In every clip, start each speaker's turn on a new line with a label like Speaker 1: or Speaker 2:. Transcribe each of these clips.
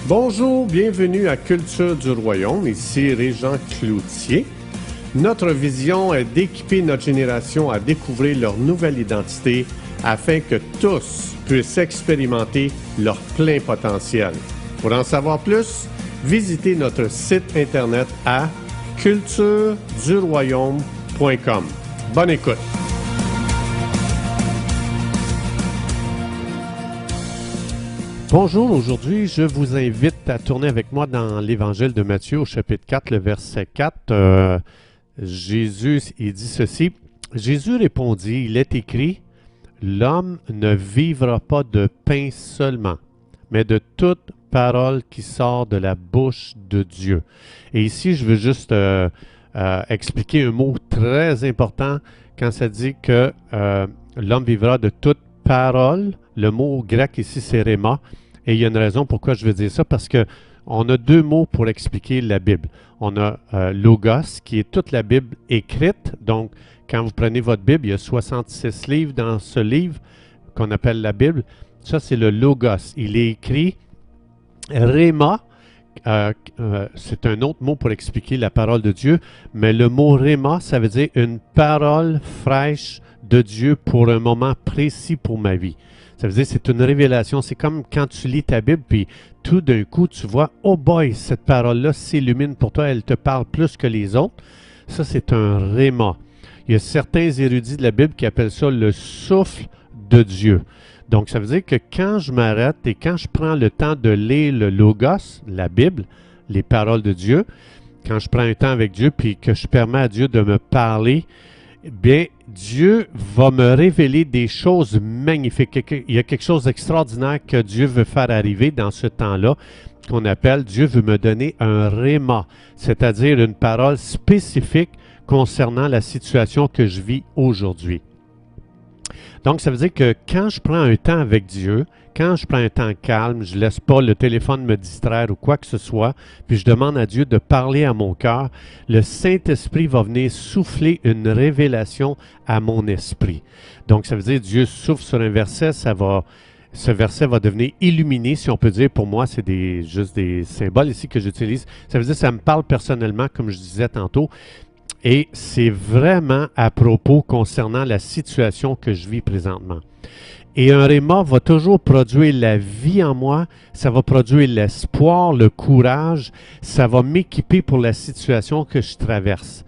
Speaker 1: Bonjour, bienvenue à Culture du Royaume, ici Régent Cloutier. Notre vision est d'équiper notre génération à découvrir leur nouvelle identité afin que tous puissent expérimenter leur plein potentiel. Pour en savoir plus, visitez notre site internet à cultureduroyaume.com. Bonne écoute! Bonjour, aujourd'hui, je vous invite à tourner avec moi dans l'Évangile de Matthieu au chapitre 4, le verset 4. Jésus, il dit ceci. Jésus répondit, il est écrit, « L'homme ne vivra pas de pain seulement, mais de toute parole qui sort de la bouche de Dieu. » Et ici, je veux juste expliquer un mot très important quand ça dit que l'homme vivra de toute parole. Le mot grec ici, c'est rhéma. Et il y a une raison pourquoi je veux dire ça, parce que on a deux mots pour expliquer la Bible. On a logos, qui est toute la Bible écrite. Donc, quand vous prenez votre Bible, il y a 66 livres dans ce livre qu'on appelle la Bible. Ça, c'est le logos. Il est écrit. Rhéma, c'est un autre mot pour expliquer la parole de Dieu, mais le mot rhéma, ça veut dire une parole fraîche de Dieu pour un moment précis pour ma vie. Ça veut dire c'est une révélation. C'est comme quand tu lis ta Bible, puis tout d'un coup, tu vois, oh boy, cette parole-là s'illumine pour toi, elle te parle plus que les autres. Ça, c'est un rhéma. Il y a certains érudits de la Bible qui appellent ça le souffle de Dieu. Donc, ça veut dire que quand je m'arrête et quand je prends le temps de lire le Logos, la Bible, les paroles de Dieu, quand je prends un temps avec Dieu, puis que je permets à Dieu de me parler, bien, Dieu va me révéler des choses magnifiques. Il y a quelque chose d'extraordinaire que Dieu veut faire arriver dans ce temps-là, qu'on appelle, Dieu veut me donner un rhéma, c'est-à-dire une parole spécifique concernant la situation que je vis aujourd'hui. Donc, ça veut dire que quand je prends un temps avec Dieu, quand je prends un temps calme, je ne laisse pas le téléphone me distraire ou quoi que ce soit, puis je demande à Dieu de parler à mon cœur, le Saint-Esprit va venir souffler une révélation à mon esprit. Donc, ça veut dire Dieu souffle sur un verset, ce verset va devenir illuminé, si on peut dire. Pour moi, c'est juste des symboles ici que j'utilise. Ça veut dire que ça me parle personnellement, comme je disais tantôt. Et c'est vraiment à propos concernant la situation que je vis présentement. Et un rhéma va toujours produire la vie en moi, ça va produire l'espoir, le courage, ça va m'équiper pour la situation que je traverse.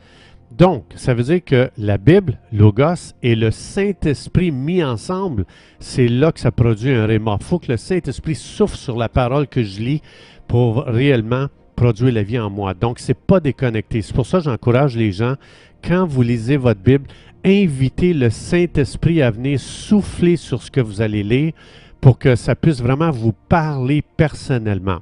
Speaker 1: Donc, ça veut dire que la Bible, Logos, et le Saint-Esprit mis ensemble, c'est là que ça produit un rhéma. Il faut que le Saint-Esprit souffle sur la parole que je lis pour réellement produire la vie en moi. Donc, ce n'est pas déconnecté. C'est pour ça que j'encourage les gens, quand vous lisez votre Bible, invitez le Saint-Esprit à venir souffler sur ce que vous allez lire pour que ça puisse vraiment vous parler personnellement.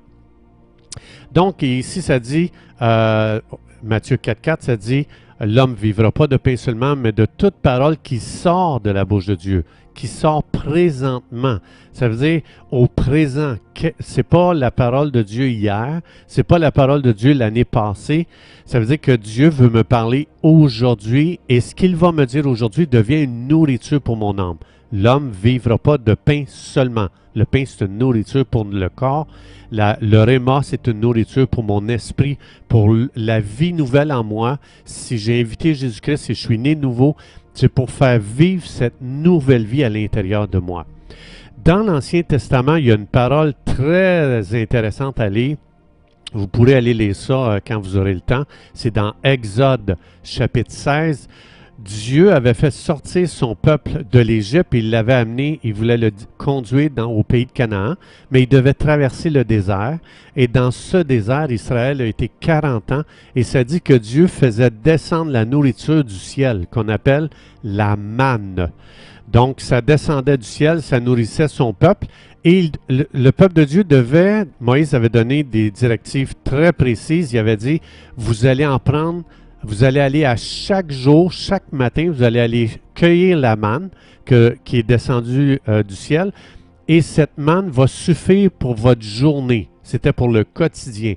Speaker 1: Donc, ici, ça dit, Matthieu 4,4, ça dit, « L'homme ne vivra pas de pain seulement, mais de toute parole qui sort de la bouche de Dieu. » Qui sort présentement. Ça veut dire au présent. C'est pas la parole de Dieu hier, c'est pas la parole de Dieu l'année passée. Ça veut dire que Dieu veut me parler aujourd'hui et ce qu'il va me dire aujourd'hui devient une nourriture pour mon âme. L'homme ne vivra pas de pain seulement. Le pain, c'est une nourriture pour le corps. Le rhéma, c'est une nourriture pour mon esprit, pour la vie nouvelle en moi. Si j'ai invité Jésus-Christ et je suis né nouveau, c'est pour faire vivre cette nouvelle vie à l'intérieur de moi. Dans l'Ancien Testament, il y a une parole très intéressante à lire. Vous pourrez aller lire ça quand vous aurez le temps. C'est dans Exode, chapitre 16. Dieu avait fait sortir son peuple de l'Égypte, il l'avait amené, il voulait le conduire au pays de Canaan, mais il devait traverser le désert. Et dans ce désert, Israël a été 40 ans, et ça dit que Dieu faisait descendre la nourriture du ciel, qu'on appelle la manne. Donc, ça descendait du ciel, ça nourrissait son peuple, et le peuple de Dieu Moïse avait donné des directives très précises, il avait dit, vous allez en prendre. Vous allez aller à chaque jour, chaque matin, vous allez aller cueillir la manne qui est descendue du ciel. Et cette manne va suffire pour votre journée. C'était pour le quotidien.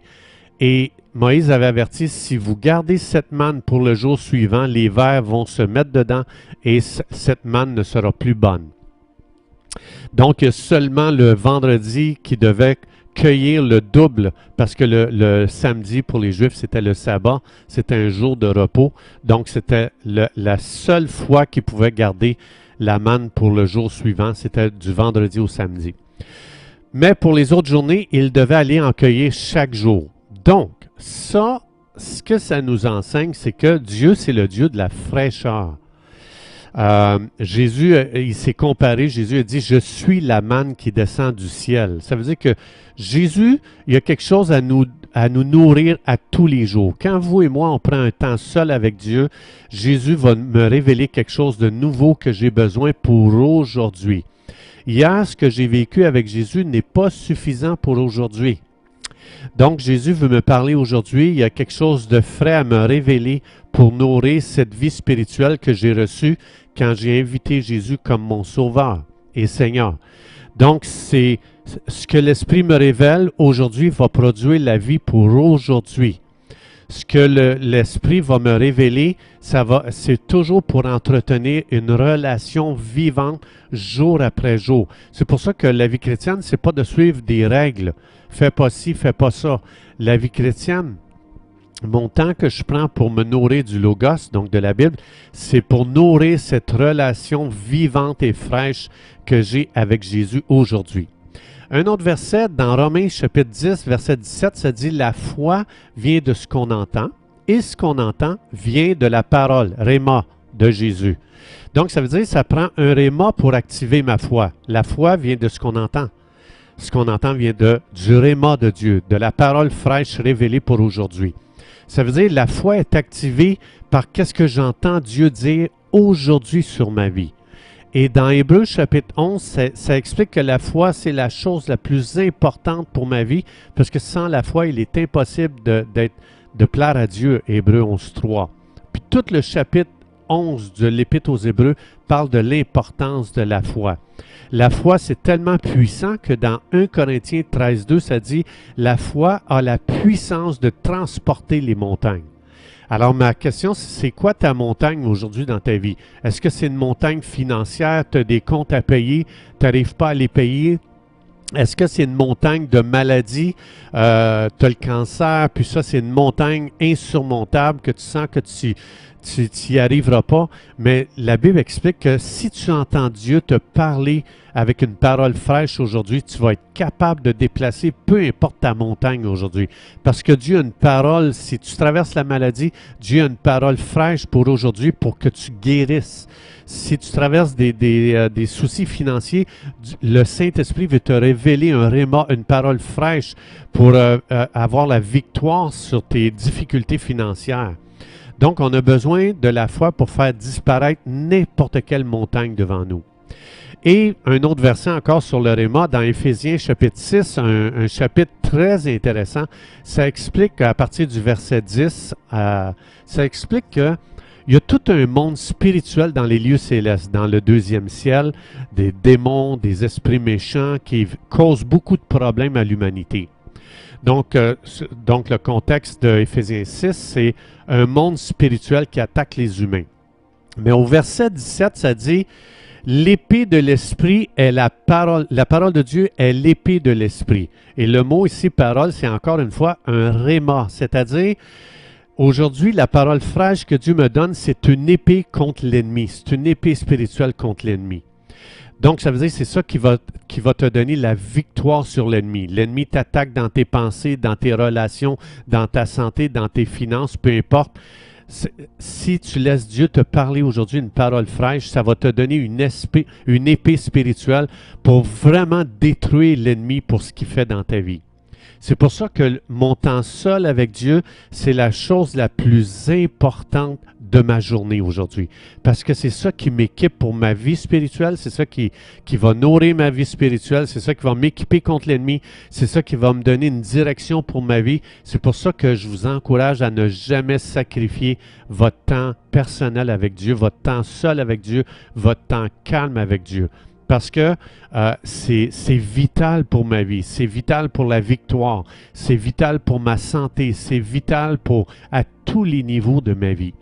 Speaker 1: Et Moïse avait averti, si vous gardez cette manne pour le jour suivant, les vers vont se mettre dedans et cette manne ne sera plus bonne. Donc, seulement le vendredi qui devait cueillir le double, parce que le samedi, pour les Juifs, c'était le sabbat, c'était un jour de repos. Donc, c'était la seule fois qu'ils pouvaient garder la manne pour le jour suivant, c'était du vendredi au samedi. Mais pour les autres journées, ils devaient aller en cueillir chaque jour. Donc, ça, ce que ça nous enseigne, c'est que Dieu, c'est le Dieu de la fraîcheur. Jésus, il s'est comparé, Jésus a dit, je suis la manne qui descend du ciel. Ça veut dire que Jésus, il y a quelque chose à nous nourrir à tous les jours. Quand vous et moi, on prend un temps seul avec Dieu, Jésus va me révéler quelque chose de nouveau que j'ai besoin pour aujourd'hui. Hier, ce que j'ai vécu avec Jésus n'est pas suffisant pour aujourd'hui. Donc, Jésus veut me parler aujourd'hui. Il y a quelque chose de frais à me révéler pour nourrir cette vie spirituelle que j'ai reçue quand j'ai invité Jésus comme mon Sauveur et Seigneur. Donc, c'est ce que l'Esprit me révèle aujourd'hui va produire la vie pour aujourd'hui. Ce que l'Esprit va me révéler, c'est toujours pour entretenir une relation vivante jour après jour. C'est pour ça que la vie chrétienne, c'est pas de suivre des règles. Fais pas ci, fais pas ça. La vie chrétienne, mon temps que je prends pour me nourrir du Logos, donc de la Bible, c'est pour nourrir cette relation vivante et fraîche que j'ai avec Jésus aujourd'hui. Un autre verset dans Romains chapitre 10, verset 17, ça dit « La foi vient de ce qu'on entend, et ce qu'on entend vient de la parole, Réma, de Jésus. » Donc, ça veut dire que ça prend un Réma pour activer ma foi. La foi vient de ce qu'on entend. Ce qu'on entend vient du Réma de Dieu, de la parole fraîche révélée pour aujourd'hui. Ça veut dire que la foi est activée par qu'est-ce que j'entends Dieu dire aujourd'hui sur ma vie. Et dans Hébreux chapitre 11, ça explique que la foi, c'est la chose la plus importante pour ma vie, parce que sans la foi, il est impossible de plaire à Dieu, Hébreux 11.3. Puis tout le chapitre 11 de l'Épître aux Hébreux parle de l'importance de la foi. La foi, c'est tellement puissant que dans 1 Corinthiens 13.2, ça dit « La foi a la puissance de transporter les montagnes ». Alors, ma question, c'est quoi ta montagne aujourd'hui dans ta vie? Est-ce que c'est une montagne financière? Tu as des comptes à payer, tu n'arrives pas à les payer? Est-ce que c'est une montagne de maladie? Tu as le cancer, puis ça, c'est une montagne insurmontable que tu sens que tu n'y arriveras pas. Mais la Bible explique que si tu entends Dieu te parler avec une parole fraîche aujourd'hui, tu vas être capable de déplacer peu importe ta montagne aujourd'hui. Parce que Dieu a une parole, si tu traverses la maladie, Dieu a une parole fraîche pour aujourd'hui pour que tu guérisses. Si tu traverses des soucis financiers, le Saint-Esprit veut te révéler un réma, une parole fraîche pour avoir la victoire sur tes difficultés financières. Donc, on a besoin de la foi pour faire disparaître n'importe quelle montagne devant nous. Et un autre verset encore sur le réma, dans Éphésiens chapitre 6, un chapitre très intéressant, ça explique à partir du verset 10, ça explique que il y a tout un monde spirituel dans les lieux célestes, dans le deuxième ciel, des démons, des esprits méchants qui causent beaucoup de problèmes à l'humanité. Donc, le contexte de Éphésiens 6, c'est un monde spirituel qui attaque les humains. Mais au verset 17, ça dit « L'épée de l'esprit est la parole de Dieu est l'épée de l'esprit. » Et le mot ici, parole, c'est encore une fois un réma, c'est-à-dire aujourd'hui, la parole fraîche que Dieu me donne, c'est une épée contre l'ennemi. C'est une épée spirituelle contre l'ennemi. Donc, ça veut dire que c'est ça qui va te donner la victoire sur l'ennemi. L'ennemi t'attaque dans tes pensées, dans tes relations, dans ta santé, dans tes finances, peu importe. Si tu laisses Dieu te parler aujourd'hui une parole fraîche, ça va te donner une épée spirituelle pour vraiment détruire l'ennemi pour ce qu'il fait dans ta vie. C'est pour ça que mon temps seul avec Dieu, c'est la chose la plus importante de ma journée aujourd'hui. Parce que c'est ça qui m'équipe pour ma vie spirituelle, c'est ça qui va nourrir ma vie spirituelle, c'est ça qui va m'équiper contre l'ennemi, c'est ça qui va me donner une direction pour ma vie. C'est pour ça que je vous encourage à ne jamais sacrifier votre temps personnel avec Dieu, votre temps seul avec Dieu, votre temps calme avec Dieu. Parce que c'est vital pour ma vie, c'est vital pour la victoire, c'est vital pour ma santé, c'est vital à tous les niveaux de ma vie.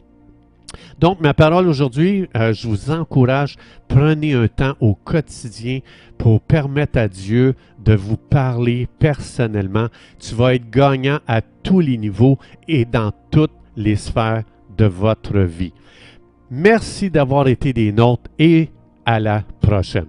Speaker 1: Donc, ma parole aujourd'hui, je vous encourage, prenez un temps au quotidien pour permettre à Dieu de vous parler personnellement. Tu vas être gagnant à tous les niveaux et dans toutes les sphères de votre vie. Merci d'avoir été des nôtres et à la prochaine.